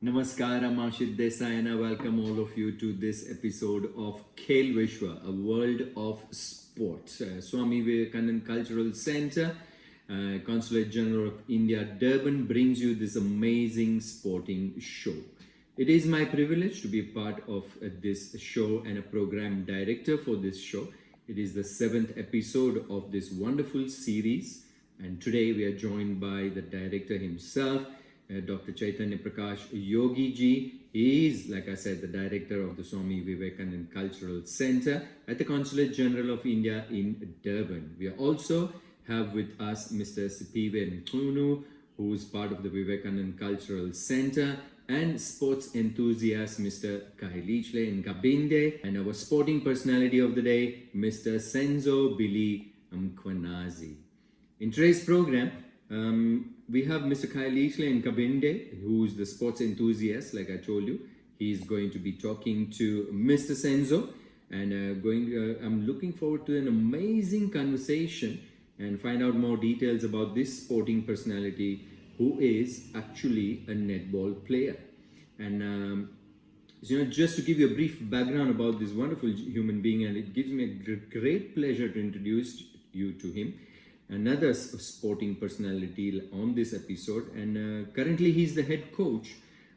Namaskar, I'm Ashit Desai and I welcome all of you to this episode of Khel Vishwa, a world of sports. Swami Vivekananda Cultural Center, Consulate General of India, Durban brings you this amazing sporting show. It is my privilege to be part of this show and a program director for this show. It is the seventh episode of this wonderful series, and today we are joined by the director himself, Dr. Chaitanya Prakash Yogi ji. He is, like I said, the director of the Swami Vivekananda Cultural Center at the Consulate General of India in Durban. We also have with us Mr. Sipiwe Mchunu, who is part of the Vivekananda Cultural Center, and sports enthusiast Mr. Khayelihle Nkabinde, and our sporting personality of the day, Mr. Senzo Billy Nkabinde. In today's program, we have Mr. Khayelihle Nkabinde, who's the sports enthusiast, like I told you. He's going to be talking to Mr. Senzo, and I'm looking forward to an amazing conversation and find out more details about this sporting personality who is actually a netball player. And just to give you a brief background about this wonderful human being, and it gives me a great pleasure to introduce you to him, another sporting personality on this episode. And currently he's the head coach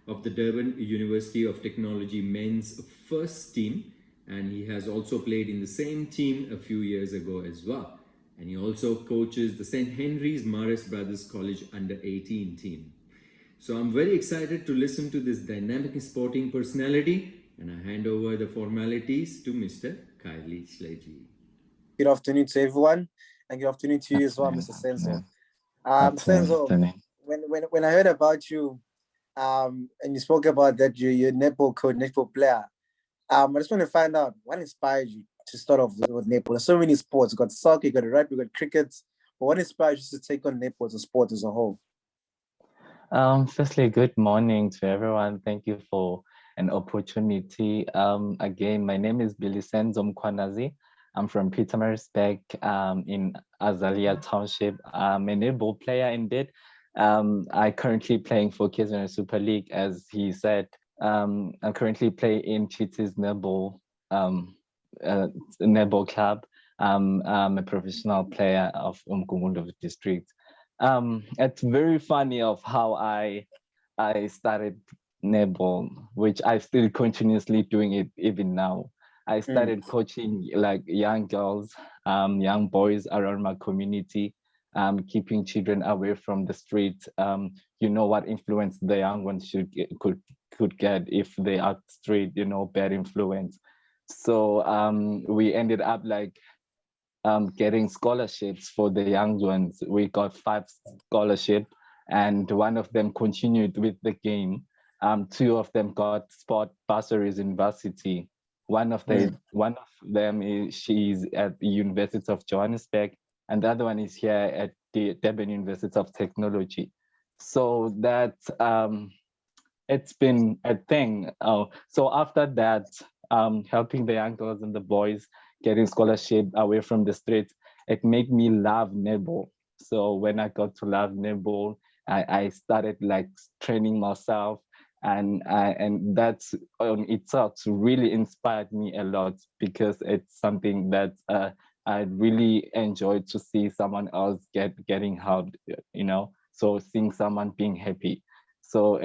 of the Durban University of Technology men's first team, and he has also played in the same team a few years ago as well. And he also coaches the St. Henry's Maris Brothers College under 18 team. So I'm very excited to listen to this dynamic sporting personality, and I hand over the formalities to Mr. Khayelihle ji. Good afternoon to everyone, and good afternoon to you as well, Mr. Senzo. Senzo, when I heard about you, and you spoke about that you're a netball coach, netball player, I just want to find out what inspired you to start off with netball. There's so many sports. You got soccer, you got rugby, you got cricket. But what inspired you to take on netball as a sport as a whole? Firstly, good morning to everyone. Thank you for an opportunity. Again, my name is Billy Senzo Mkwanazi. I'm from Pietermaritzburg in Azalea Township. I'm a netball player indeed. I currently playing for KZN Super League, as he said. I currently play in Chiti's netball club. I'm a professional player of Umgungundlovu district. It's very funny of how I started netball, which I still continuously doing it even now. I started coaching like young girls, young boys around my community, keeping children away from the street. You know what influence the young ones could get if they are street, bad influence. So we ended up like getting scholarships for the young ones. We got 5 scholarships, and one of them continued with the game. 2 of them got sport bursaries in varsity. One of them she's at the University of Johannesburg, and the other one is here at the Durban University of Technology. So that it's been a thing. So after that, helping the young girls and the boys getting scholarship away from the streets, it made me love netball. So when I got to love netball, I started like training myself, and that's on itself really inspired me a lot, because it's something that I really enjoyed to see someone else getting help, so seeing someone being happy. So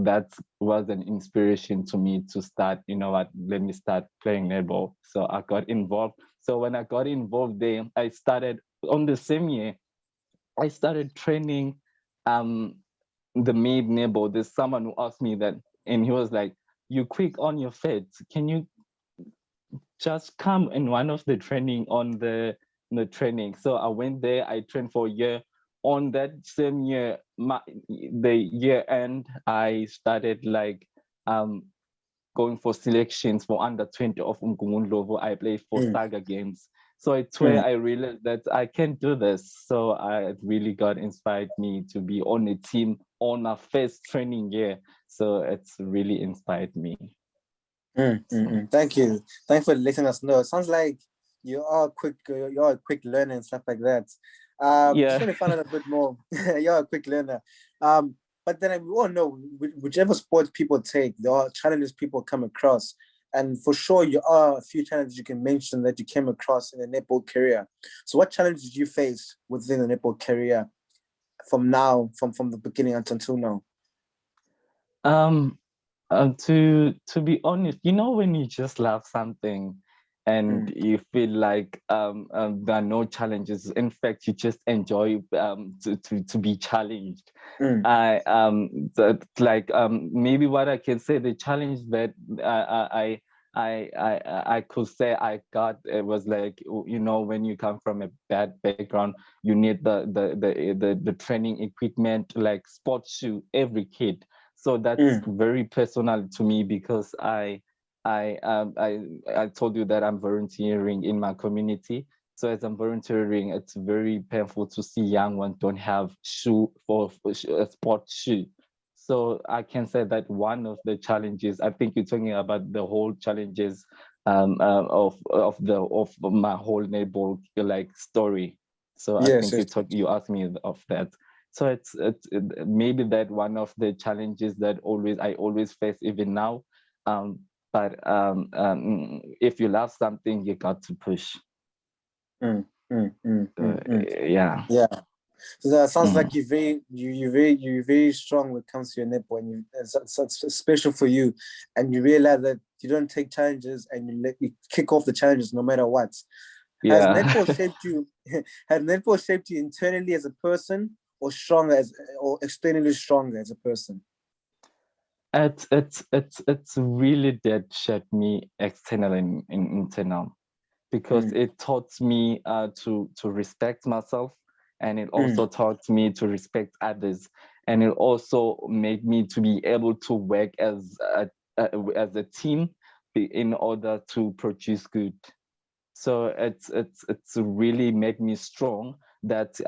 that was an inspiration to me to start, let me start playing netball. So I got involved. So when I got involved there, I started on the same year, I started training the maid netball. There's someone who asked me that, and he was like, "You quick on your feet. Can you just come in one of the training on the training?" So I went there, I trained for a year. On that same year, the year end, I started like going for selections for under 20 of Umgungundlovu. I played for Saga games. So it's where I realized that I can do this. So it really got inspired me to be on a team on my first training year. So it's really inspired me. Thank you. Thanks for letting us know. It sounds like you are a quick learner and stuff like that. Just want to find out a bit more. You're a quick learner. But then we all know whichever sport people take, there are challenges people come across. And for sure, you are a few challenges you can mention that you came across in a netball career. So what challenges did you face within the netball career from the beginning until now? Um, to be honest, when you just love something and you feel like there are no challenges. In fact, you just enjoy to be challenged. Maybe what I can say, the challenge that I could say I got, it was like, when you come from a bad background, you need the training equipment, like sports shoe, every kid. So that's very personal to me, because I told you that I'm volunteering in my community. So as I'm volunteering, it's very painful to see young ones don't have shoe for a sports shoe. So I can say that one of the challenges, I think you're talking about the whole challenges of my whole netball like story. So I Yes, think you asked me of that. So it's maybe that one of the challenges that I always face even now. But if you love something, you got to push. Yeah. Yeah. So that sounds like you're very strong when it comes to your netball, and it's special for you, and you realize that you don't take challenges and you kick off the challenges no matter what. Has netball shaped you? Has netball shaped you internally as a person, or externally stronger as a person? It's really did shape me external and internal, because it taught me to respect myself, and it also taught me to respect others, and it also made me to be able to work as a team in order to produce good. So it's really made me strong, that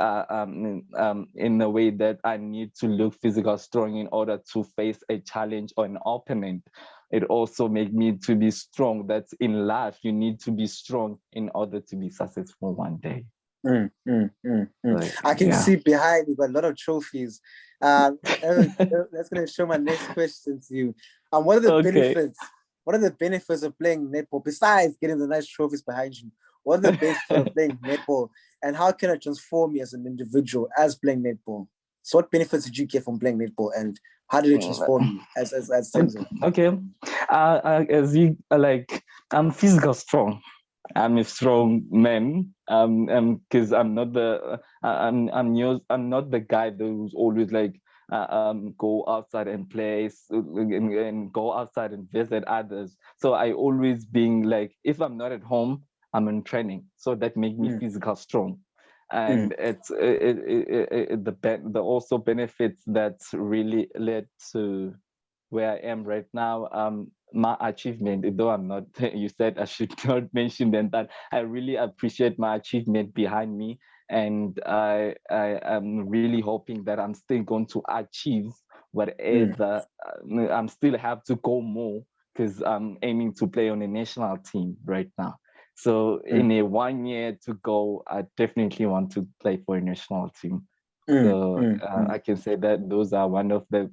in a way that I need to look physical strong in order to face a challenge or an opponent. It also made me to be strong, that in life you need to be strong in order to be successful one day. I can see behind you got a lot of trophies. That's going to show my next question to you. What are the benefits? What are the benefits of playing netball besides getting the nice trophies behind you? What are the benefits of playing netball, and how can it transform you as an individual as playing netball? So, what benefits did you get from playing netball, and how did it transform you as Senzo? Okay, as you like, I'm physical strong. I'm a strong man, because I'm not the guy who's always like go outside and play and go outside and visit others. So I always being like, if I'm not at home, I'm in training. So that make me physical strong, and it's the also benefits that really led to where I am right now. My achievement, though I'm not, you said I should not mention them, that I really appreciate my achievement behind me. And I am really hoping that I'm still going to achieve whatever. I'm still have to go more, because I'm aiming to play on a national team right now. So in a 1 year to go, I definitely want to play for a national team. So I can say that those are one of the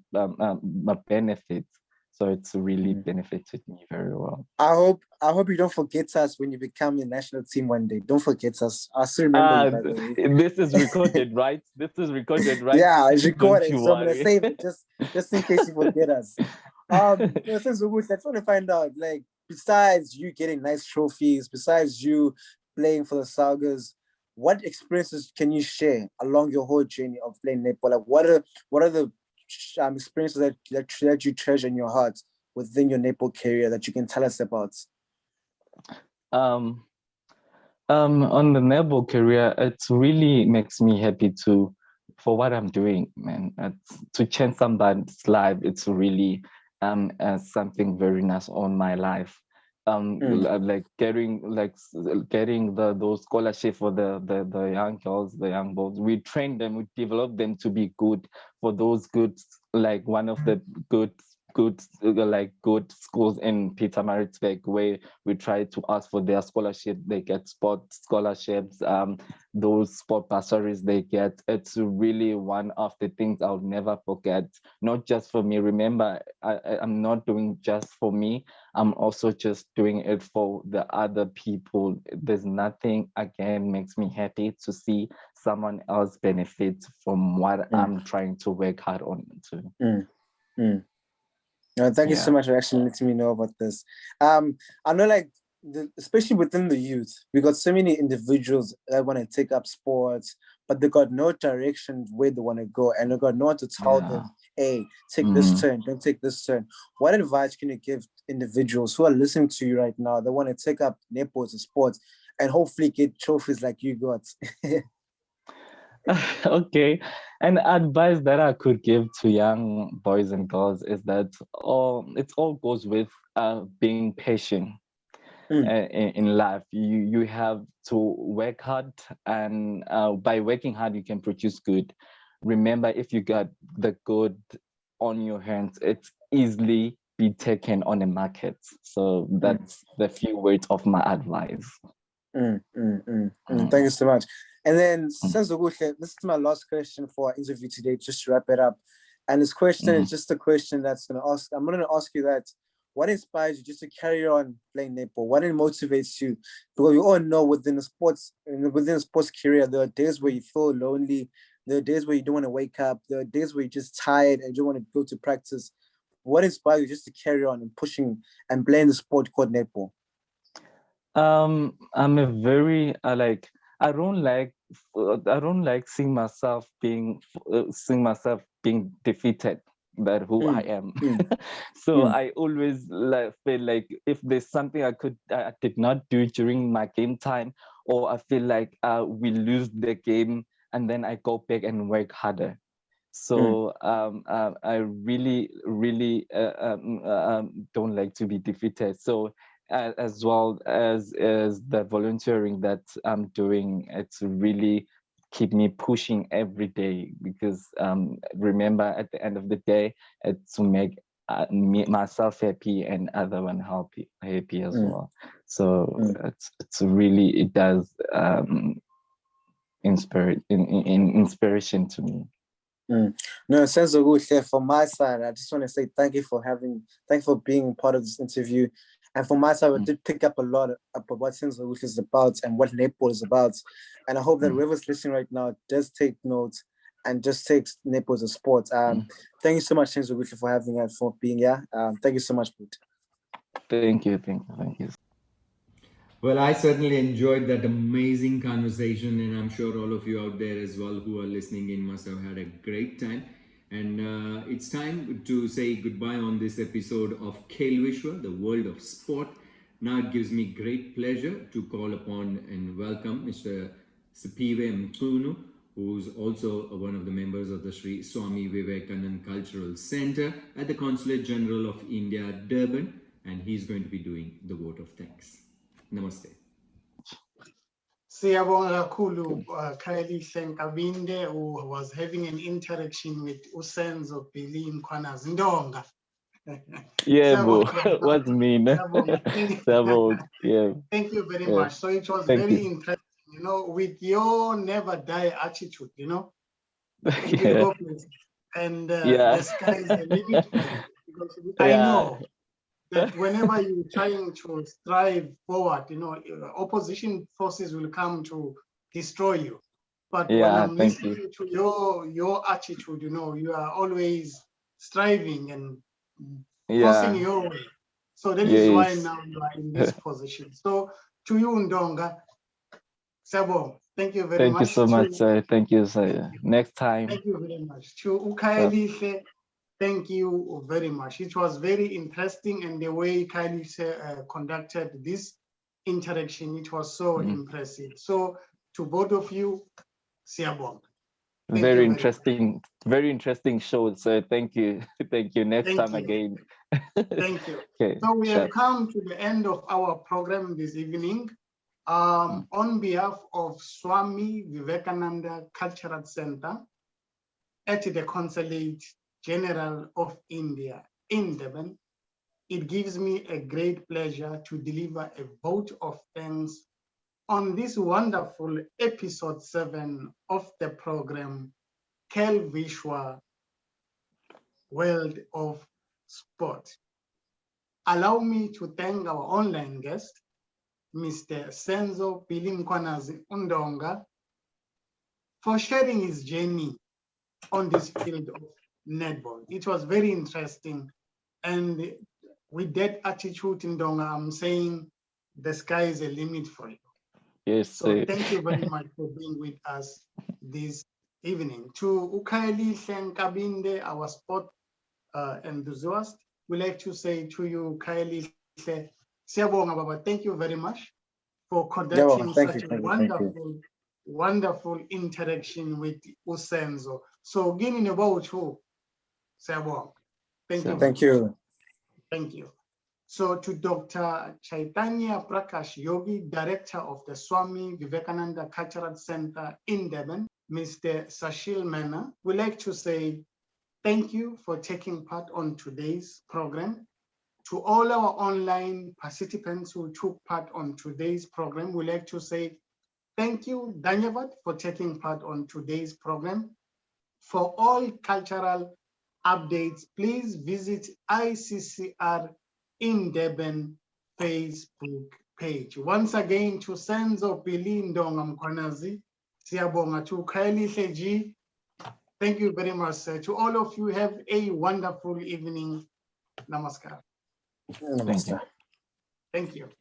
benefits. So it's really benefited me very well. I hope you don't forget us when you become a national team one day. Don't forget us. I still remember you, by the way. This is recorded, right? This is recorded, right? Yeah, it's recorded. Don't you So I'm gonna worry. save it just in case you forget us. Since I just want to find out, like, besides you getting nice trophies, besides you playing for the Sagas, what experiences can you share along your whole journey of playing netball? Like, what are the experiences that you treasure in your heart within your netball career that you can tell us about? On the netball career, it really makes me happy for what I'm doing, man. To change somebody's life, it's really something very nice on my life. Like getting those scholarship for the young girls, the young boys. We train them, we develop them to be good for those good, like one of the good good schools in Pietermaritzburg where we try to ask for their scholarship. They get sport scholarships, those sport bursaries they get. It's really one of the things I'll never forget, not just for me. Remember, I'm not doing just for me. I'm also just doing it for the other people. There's nothing, again, makes me happy to see someone else benefit from what I'm trying to work hard on too. Thank you so much for actually letting me know about this. I know, like, especially within the youth, we got so many individuals that want to take up sports, but they got no direction where they want to go, and they got no one to tell them, hey, take this turn, don't take this turn. What advice can you give individuals who are listening to you right now that want to take up netball as a sport and hopefully get trophies like you got? Okay, an advice that I could give to young boys and girls is that it all goes with being patient in life. You have to work hard, and by working hard, you can produce good. Remember, if you got the good on your hands, it's easily be taken on the market. So that's the few words of my advice. Thank you so much. And then, Senzo, this is my last question for our interview today, just to wrap it up. And this question is just a question that's going to ask. I'm going to ask you that. What inspires you just to carry on playing netball? What motivates you? Because we all know within a sports career, there are days where you feel lonely. There are days where you don't want to wake up. There are days where you're just tired and you don't want to go to practice. What inspires you just to carry on and pushing and playing the sport called netball? I'm a very I don't like seeing myself being defeated by who I am. So I always feel like if there's something I did not do during my game time, or I feel like we lose the game, and then I go back and work harder. So I really don't like to be defeated. So as well as the volunteering that I'm doing, it's really keep me pushing every day, because remember, at the end of the day, it's to make myself happy and other one happy as well. So it's really, it does inspiration to me. No, Senzo Guhle, from my side, I just want to say thank you for being part of this interview. And from my side, we did pick up a lot about what Senzo Guhle is about and what netball is about. And I hope that whoever's listening right now does take notes and just takes netball as a sport. Thank you so much, Senzo Guhle, for having us, for being here. Thank you so much, Pete. Thank you. Well, I certainly enjoyed that amazing conversation, and I'm sure all of you out there as well who are listening in must have had a great time. And it's time to say goodbye on this episode of Khel Vishwa, the world of sport. Now it gives me great pleasure to call upon and welcome Mr. Sipiwe Mkunu, who's also one of the members of the Sri Swami Vivekanand Cultural Center at the Consulate General of India, Durban, and he's going to be doing the vote of thanks. Namaste. Siyabonga kakhulu Khayelihle Nkabinde, who was having an interaction with Senzo Billy Senzo. Yeah, what's mean? Yeah. Thank you very much. So it was very interesting, with your never die attitude, it will go places. And the sky is the limit for you, because I know that whenever you're trying to strive forward, opposition forces will come to destroy you. But when I'm listening to your attitude, you are always striving and forcing your way. So that is why now you are in this position. So to you, Ndonga, Sabo, thank you very much. Thank you so much, sir. Thank you, sir. Next time. Thank you very much. To Khayelihle, thank you very much. It was very interesting, and the way Khayelihle conducted this interaction, it was so impressive. So to both of you, siyabonga. Very interesting show. So thank you. Thank you. Next time again. Thank you. Okay, so we have come to the end of our program this evening. On behalf of Swami Vivekananda Cultural Center at the Consulate General of India, in Durban. It gives me a great pleasure to deliver a vote of thanks on this wonderful episode 7 of the program, Khel Vishwa, World of Sport. Allow me to thank our online guest, Mr. Senzo Billy Nkabinde, for sharing his journey on this field of netball. It was very interesting. And with that attitude, Ndonga, I'm saying the sky is a limit for you. Yes. So thank you very much for being with us this evening. To Khayelihle Nkabinde, our sport enthusiast, we'd like to say to you, Khayelihle, Siyabonga Baba, thank you very much for conducting such a wonderful interaction with Usenzo. So, giving about you, Siyabonga. Thank you. Thank you. Thank you. So to Dr. Chaitanya Prakash Yogi, Director of the Swami Vivekananda Cultural Center in Durban, Mr. Sashil Mena, we'd like to say thank you for taking part on today's program. To all our online participants who took part on today's program, we'd like to say thank you, Danyavad, for taking part on today's program. For all cultural updates, please visit ICCR in Durban Facebook page. Once again, to Senzo Billy Nkabinde, Siyabonga, to Khayelihle G. Thank you very much, sir. To all of you, have a wonderful evening. Namaskar. Namaskar. Thank you.